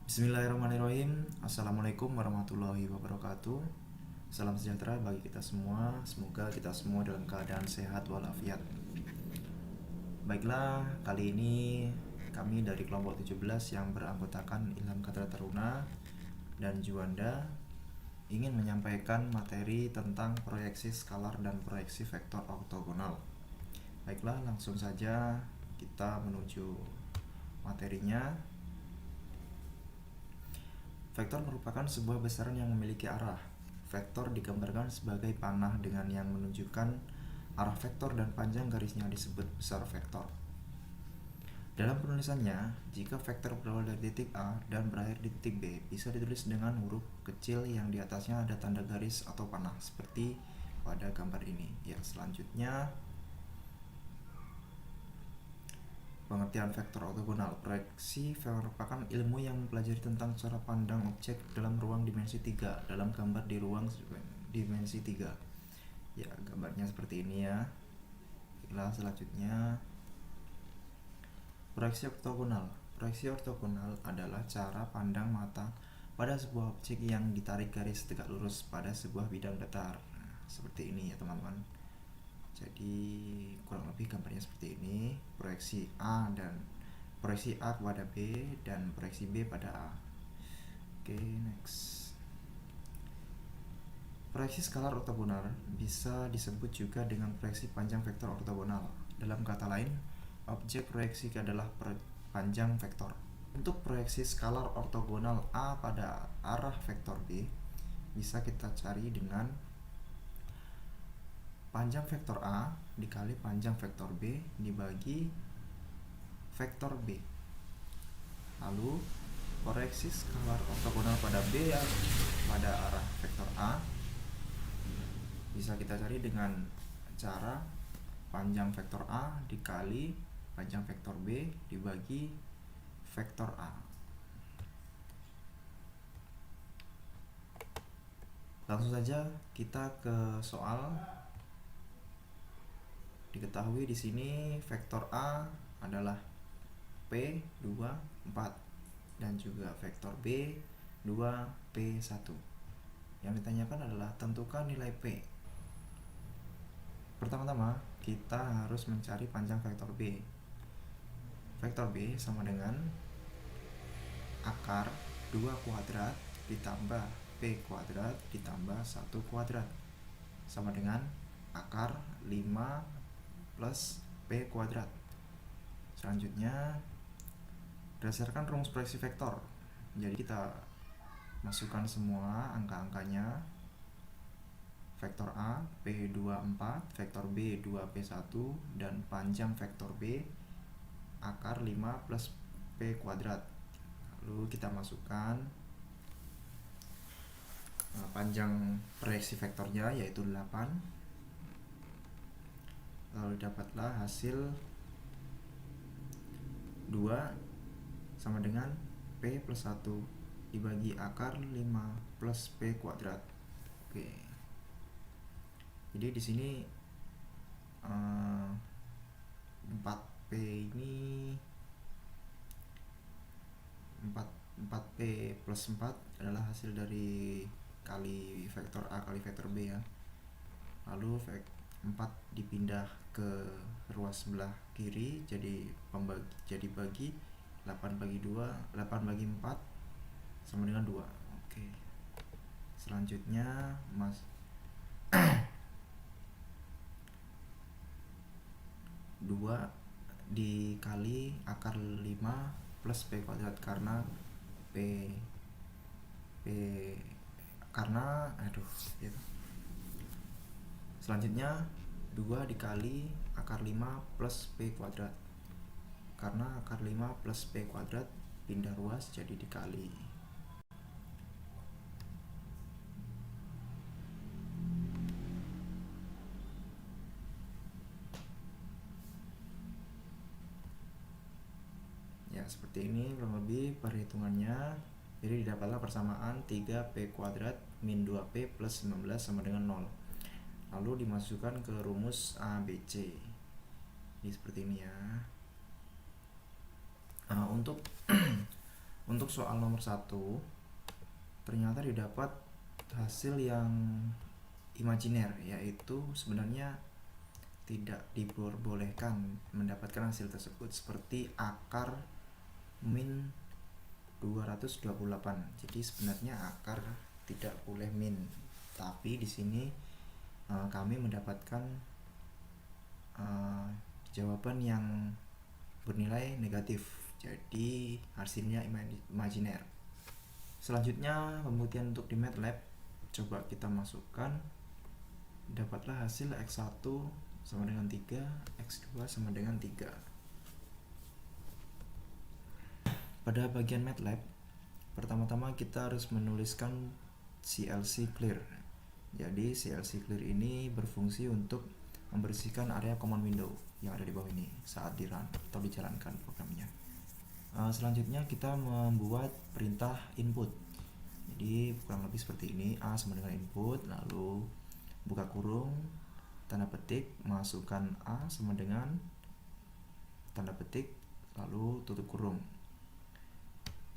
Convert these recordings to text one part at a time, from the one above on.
Bismillahirrahmanirrahim. Assalamualaikum warahmatullahi wabarakatuh. Salam sejahtera bagi kita semua. Semoga kita semua dalam keadaan sehat walafiat. Baiklah, kali ini kami dari kelompok 17 yang beranggotakan Ilham Katra Taruna dan Juanda ingin menyampaikan materi tentang proyeksi skalar dan proyeksi vektor ortogonal. Baiklah, langsung saja kita menuju materinya. Vektor merupakan sebuah besaran yang memiliki arah. Vektor digambarkan sebagai panah dengan yang menunjukkan arah vektor dan panjang garisnya disebut besar vektor. Dalam penulisannya, jika vektor berawal dari titik A dan berakhir di titik B, bisa ditulis dengan huruf kecil yang di atasnya ada tanda garis atau panah seperti pada gambar ini. Ya, selanjutnya pengertian vektor ortogonal. Proyeksi merupakan ilmu yang mempelajari tentang cara pandang objek dalam ruang dimensi 3 dalam gambar di ruang dimensi 3. Ya, gambarnya seperti ini ya. Baiklah, selanjutnya proyeksi ortogonal. Proyeksi ortogonal adalah cara pandang mata pada sebuah objek yang ditarik garis tegak lurus pada sebuah bidang datar. Nah, seperti ini ya teman-teman. Jadi kurang lebih gambarnya seperti ini. Proyeksi A kepada B dan proyeksi B pada A. Oke, next. Proyeksi skalar ortogonal bisa disebut juga dengan proyeksi panjang vektor ortogonal. Dalam kata lain, objek proyeksi adalah panjang vektor. Untuk proyeksi skalar ortogonal A pada arah vektor B bisa kita cari dengan panjang vektor A dikali panjang vektor B dibagi vektor B. Lalu proyeksi skalar ortogonal pada B ya, pada arah vektor A bisa kita cari dengan cara panjang vektor A dikali panjang vektor B dibagi vektor A. Langsung saja kita ke soal. Diketahui di sini vektor A adalah P2, 4 dan juga vektor B 2P1. Yang ditanyakan adalah tentukan nilai P. Pertama-tama kita harus mencari panjang vektor B. Vektor B sama dengan akar 2 kuadrat ditambah P kuadrat ditambah 1 kuadrat sama dengan akar 5 plus P kuadrat. Selanjutnya berdasarkan rumus proyeksi vektor, jadi kita masukkan semua angka-angkanya. Vektor A P24, vektor B 2P1 dan panjang vektor B akar 5 plus P kuadrat. Lalu kita masukkan panjang proyeksi vektornya yaitu 8. Lalu dapatlah hasil 2 sama dengan P plus 1 dibagi akar 5 plus P kuadrat. Oke. Jadi di sini 4P ini 4P plus 4 adalah hasil dari kali vektor A kali vektor B ya. Lalu 4 dipindah ke ruas sebelah kiri jadi bagi 8 bagi 2, 8 bagi 4 sama dengan 2. Oke. Selanjutnya 2 dikali akar 5 plus P kuadrat karena gitu. Selanjutnya 2 dikali akar 5 plus P kuadrat karena akar 5 plus P kuadrat pindah ruas jadi dikali. Ya, seperti ini kurang lebih perhitungannya. Jadi didapatlah persamaan 3P kuadrat min 2P plus 19 sama dengan 0. Lalu dimasukkan ke rumus ABC. Ini seperti ini ya. Untuk Untuk soal nomor 1 ternyata didapat hasil yang imajiner, yaitu sebenarnya tidak diperbolehkan mendapatkan hasil tersebut, seperti akar min 228. Jadi sebenarnya akar tidak boleh min, tapi di sini kami mendapatkan jawaban yang bernilai negatif, jadi hasilnya imajiner. Selanjutnya pembuktian untuk di MATLAB, coba kita masukkan, dapatlah hasil X1 sama dengan 3, X2 sama dengan 3. Pada bagian MATLAB, pertama-tama kita harus menuliskan CLC clear. Jadi CLC clear ini berfungsi untuk membersihkan area command window yang ada di bawah ini saat di run atau dijalankan programnya. Selanjutnya kita membuat perintah input. Jadi kurang lebih seperti ini, A sama dengan input, lalu buka kurung, tanda petik, masukkan A sama dengan tanda petik, lalu tutup kurung.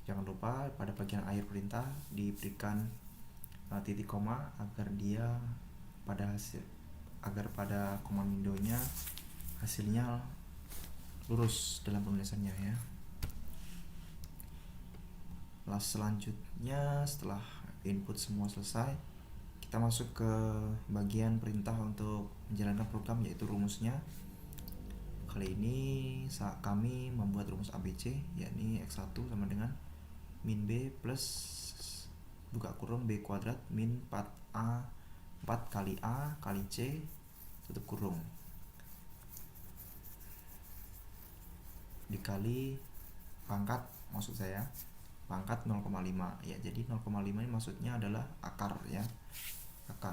Jangan lupa pada bagian akhir perintah diberikan titik koma agar pada command window-nya hasilnya lurus dalam penulisannya ya. Selanjutnya setelah input semua selesai, kita masuk ke bagian perintah untuk menjalankan program, yaitu rumusnya. Kali ini kami membuat rumus ABC, yakni X1 sama dengan min B plus buka kurung B kuadrat min 4 kali A kali C tutup kurung dikali pangkat, maksud saya pangkat 0,5 ya. Jadi 0,5 ini maksudnya adalah akar ya, akar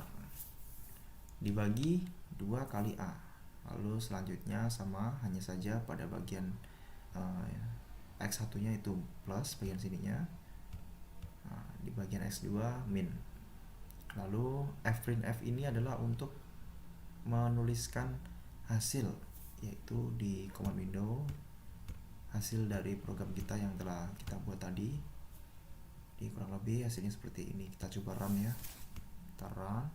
dibagi 2 kali A. Lalu selanjutnya sama, hanya saja pada bagian X1 nya itu plus bagian sininya, di bagian X2 min. Lalu fprint f ini adalah untuk menuliskan hasil, yaitu di command window hasil dari program kita yang telah kita buat tadi. Jadi kurang lebih hasilnya seperti ini. Kita coba run ya. Kita run.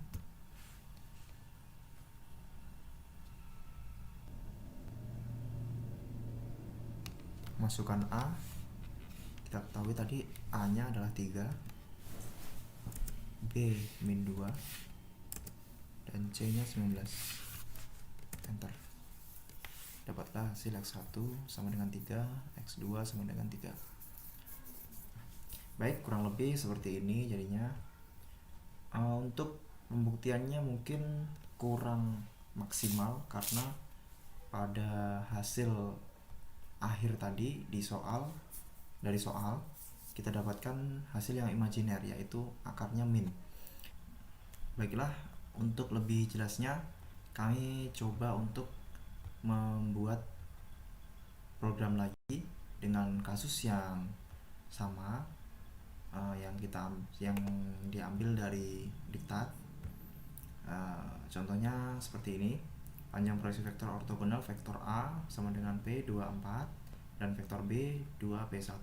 Masukkan A. Kita ketahui tadi A nya adalah 3, B min 2, dan C nya 19. Enter. Dapatlah hasil X1 sama dengan 3, X2 sama dengan 3. Baik, kurang lebih seperti ini jadinya. Untuk pembuktiannya mungkin kurang maksimal karena pada hasil akhir tadi dari soal kita dapatkan hasil yang imajiner, yaitu akarnya min. Baiklah, untuk lebih jelasnya kami coba untuk membuat program lagi dengan kasus yang sama, yang diambil dari diktat. Contohnya seperti ini. Panjang proyeksi vektor ortogonal vektor A sama dengan P 24 dan vektor B 2P1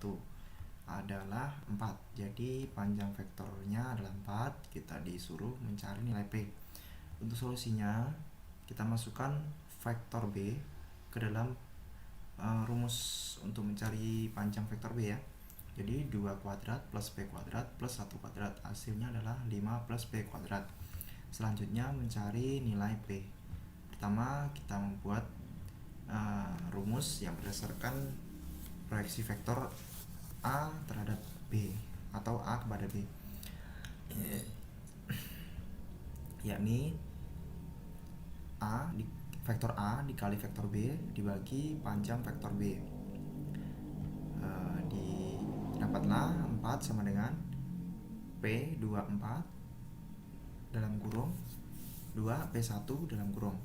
adalah 4. Jadi panjang vektornya adalah 4. Kita disuruh mencari nilai P. Untuk solusinya kita masukkan vektor B ke dalam rumus untuk mencari panjang vektor B ya. Jadi 2 kuadrat plus P kuadrat plus 1 kuadrat, hasilnya adalah 5 plus P kuadrat. Selanjutnya mencari nilai P. Pertama kita membuat rumus yang berdasarkan proyeksi vektor A terhadap B atau A kepada B, yakni vektor A dikali vektor B dibagi panjang vektor B. Dapatlah 4 sama dengan P 24 dalam kurung 2P1 dalam kurung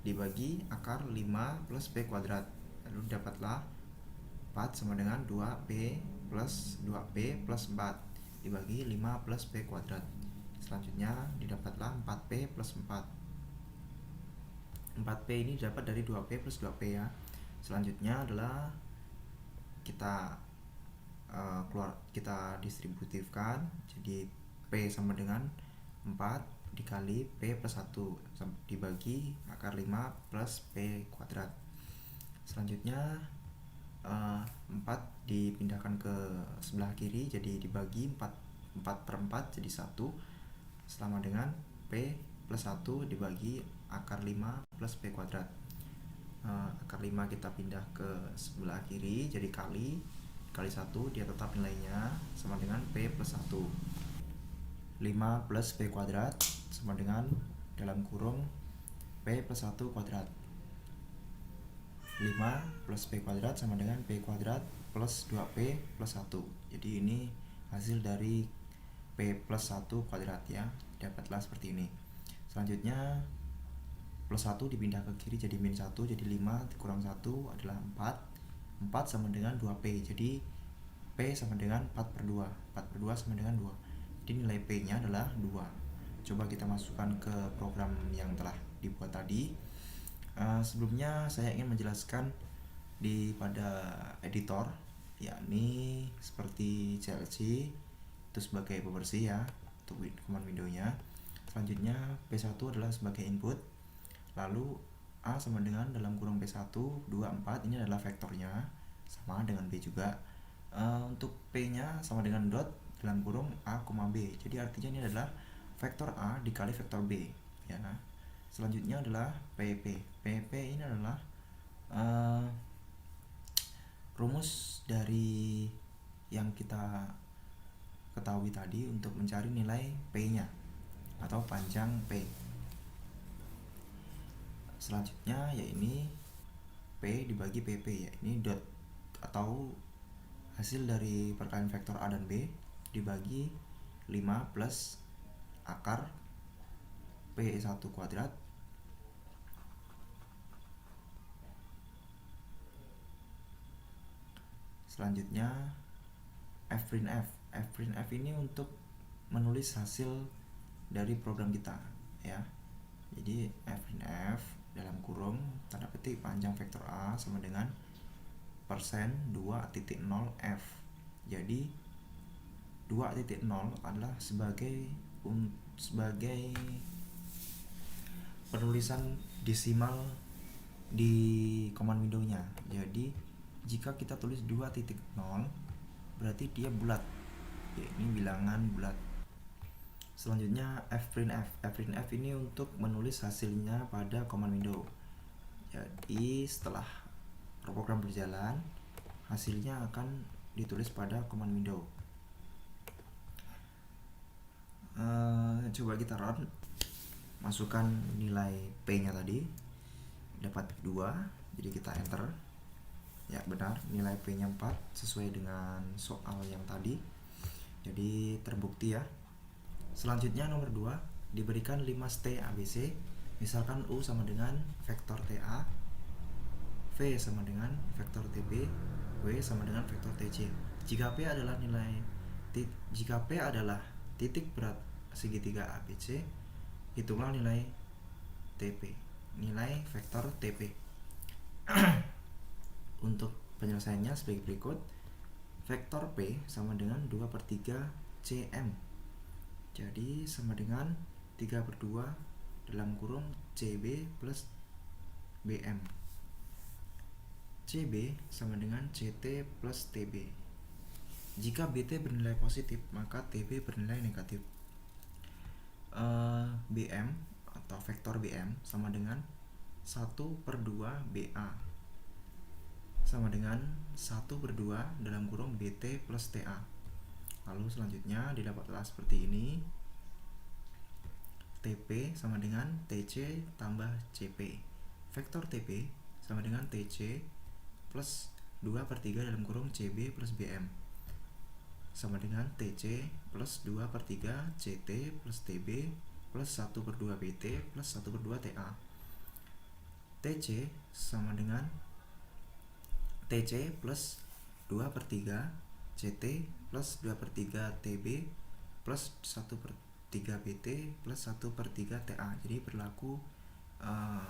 dibagi akar 5 plus P kuadrat. Lalu dapatlah 4 sama dengan 2P plus 2P plus 4 dibagi 5 plus P kuadrat. Selanjutnya didapatlah 4P plus 4. 4P ini dapat dari 2P plus 2P ya. Selanjutnya adalah kita kita distributifkan, jadi P sama dengan 4 dikali P plus 1 dibagi akar 5 plus P kuadrat. Selanjutnya 4 dipindahkan ke sebelah kiri, jadi dibagi 4 per 4 jadi 1 sama dengan P plus 1 dibagi akar 5 plus P kuadrat. Akar 5 kita pindah ke sebelah kiri, jadi kali 1 dia tetap nilainya sama dengan P plus 1. 5 plus P kuadrat sama dengan dalam kurung P plus 1 kuadrat. 5 plus P kuadrat sama dengan P kuadrat plus 2P plus 1. Jadi ini hasil dari P plus 1 kuadrat ya, dapatlah seperti ini. Selanjutnya plus 1 dipindah ke kiri jadi min 1, jadi 5 kurang 1 adalah 4. 4 sama dengan 2P, jadi P sama dengan 4 per 2. 4 per 2 sama dengan 2. Jadi nilai P nya adalah 2. Coba kita masukkan ke program yang telah dibuat tadi. Sebelumnya saya ingin menjelaskan pada editor, yakni seperti CLC itu sebagai pembersih ya untuk command window-nya. Selanjutnya P1 adalah sebagai input, lalu A sama dengan dalam kurung P1 2 4 ini adalah vektornya, sama dengan B juga. Untuk P nya sama dengan dot dalam kurung A, B, jadi artinya ini adalah vektor A dikali vektor B ya. Selanjutnya adalah PP. PP ini adalah rumus dari yang kita ketahui tadi untuk mencari nilai P nya atau panjang P. Selanjutnya ya ini P dibagi PP, ya ini dot atau hasil dari perkalian vektor A dan B dibagi 5 plus akar P1 kuadrat selanjutnya fprintf. Fprintf ini untuk menulis hasil dari program kita ya. Jadi fprintf dalam kurung tanda petik panjang vektor A sama dengan persen 2.0f. Jadi 2.0 adalah sebagai penulisan desimal di command window-nya. Jadi jika kita tulis 2.0 berarti dia bulat ya, ini bilangan bulat. Selanjutnya fprintf. Fprintf ini untuk menulis hasilnya pada command window. Jadi setelah program berjalan, hasilnya akan ditulis pada command window. Coba kita run, masukkan nilai P nya tadi dapat 2, jadi kita enter. Ya benar, nilai P nya 4 sesuai dengan soal yang tadi, jadi terbukti ya. Selanjutnya nomor 2 diberikan 5 state ABC, misalkan U sama dengan vektor TA, V sama dengan vektor TB, W sama dengan vektor TC. Jika P adalah titik berat segitiga ABC, hitunglah nilai TP, nilai vektor TP. Untuk penyelesaiannya sebagai berikut. Vektor P sama dengan 2 per 3 CM, jadi sama dengan 3 per 2 dalam kurung CB plus BM. CB sama dengan CT plus TB. Jika BT bernilai positif, maka TB bernilai negatif. BM atau vektor BM sama dengan 1 per 2 BA sama dengan 1 per 2 dalam kurung BT plus TA. Lalu selanjutnya didapatlah seperti ini. TP sama dengan TC tambah CP. Vektor TP sama dengan TC plus 2 per 3 dalam kurung CB plus BM sama dengan TC plus 2 per 3 CT plus TB plus 1 per 2 BT plus 1 per 2 TA. TC sama dengan TC plus 2 per 3 CT plus 2 per 3 TB plus 1 per 3 BT plus 1 per 3 TA. Jadi berlaku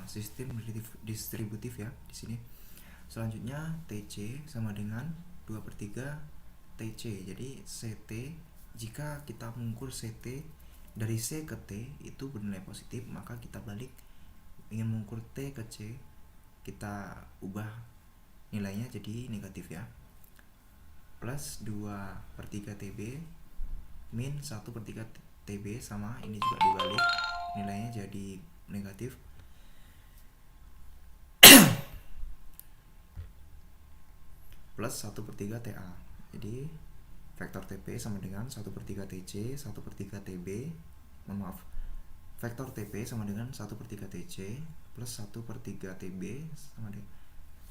sistem distributif ya di sini. Selanjutnya TC sama dengan 2 per 3 TC. Jadi CT, jika kita mengukur CT dari C ke T itu bernilai positif, maka kita balik ingin mengukur T ke C, kita ubah nilainya jadi negatif ya. Plus 2/3 TB min 1/3 TB, sama ini juga dibalik, nilainya jadi negatif. Plus 1/3 TA. Jadi vektor TP sama dengan 1/3 TC, 1/3 TB. Maaf, vektor TP sama dengan 1/3 TC plus 1/3 TB sama dengan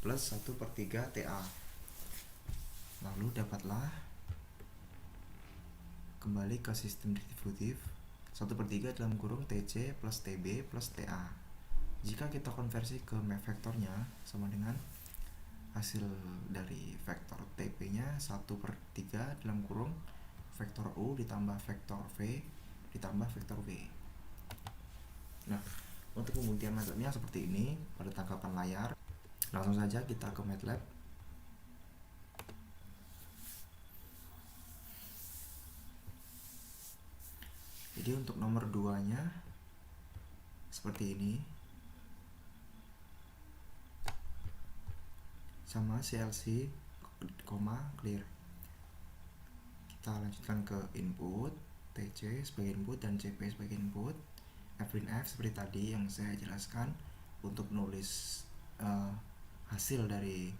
plus 1/3 TA. Lalu dapatlah kembali ke sistem distributif 1/3 dalam kurung TC plus TB plus TA. Jika kita konversi ke map vektornya sama dengan hasil dari vektor TP nya 1/3 dalam kurung vektor U ditambah vektor V ditambah vektor V. Nah, untuk pembuktian metodenya seperti ini pada tangkapan layar. Langsung saja kita ke MATLAB. Jadi untuk nomor 2 nya seperti ini, sama CLC, clear. Kita lanjutkan ke input, TC sebagai input dan CP sebagai input. Fprintf seperti tadi yang saya jelaskan untuk nulis hasil dari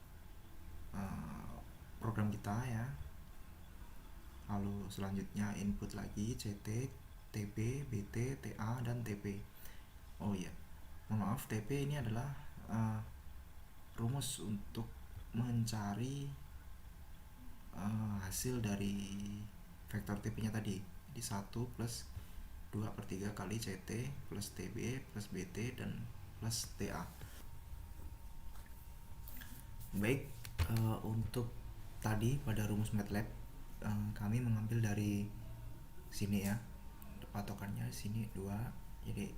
program kita ya. Lalu selanjutnya input lagi CT, TB, BT, TA, dan TP. Oh iya, mohon maaf, TP ini adalah rumus untuk mencari hasil dari vektor TP nya tadi. Jadi 1 plus 2/3 kali CT plus TB plus BT dan plus TA. Baik, untuk tadi pada rumus MATLAB kami mengambil dari sini ya, patokannya sini 2. Jadi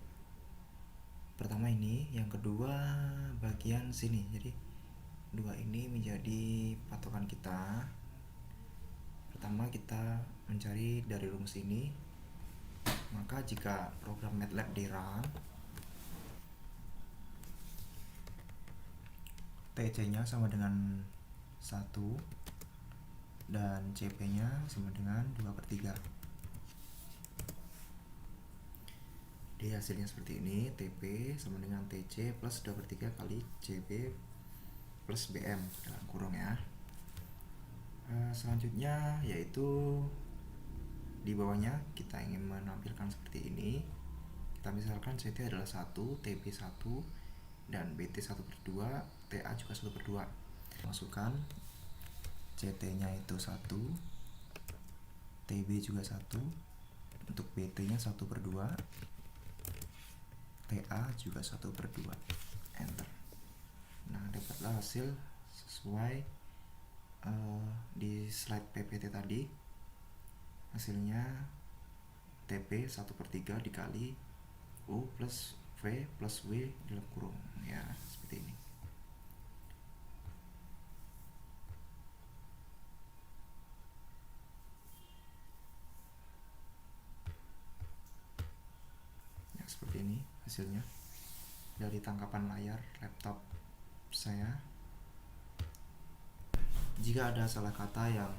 pertama ini, yang kedua bagian sini. Jadi 2 ini menjadi patokan kita. Pertama kita mencari dari rumus ini. Maka jika program MATLAB di run, TC nya sama dengan 1 dan CP nya sama dengan 2/3. Jadi hasilnya seperti ini, TP sama dengan TC plus 2/3 kali CB plus BM dalam kurung ya. Selanjutnya yaitu di bawahnya kita ingin menampilkan seperti ini. Kita misalkan CT adalah 1, TB 1, dan BT 1/2, TA juga 1/2. Masukkan CT nya itu 1, TB juga 1, untuk BT nya 1/2, TA juga 1/2. Enter. Nah, dapatlah hasil sesuai di slide PPT tadi. Hasilnya TP 1/3 dikali U plus V plus W dalam kurung ya, seperti ini. Ya, seperti ini hasilnya dari tangkapan layar laptop saya. Jika ada salah kata yang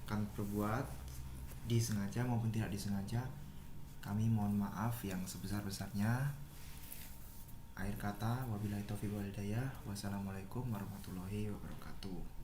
kami perbuat disengaja maupun tidak disengaja, kami mohon maaf yang sebesar-besarnya. Akhir kata, wabillahi taufiq wal hidayah. Wassalamualaikum warahmatullahi wabarakatuh.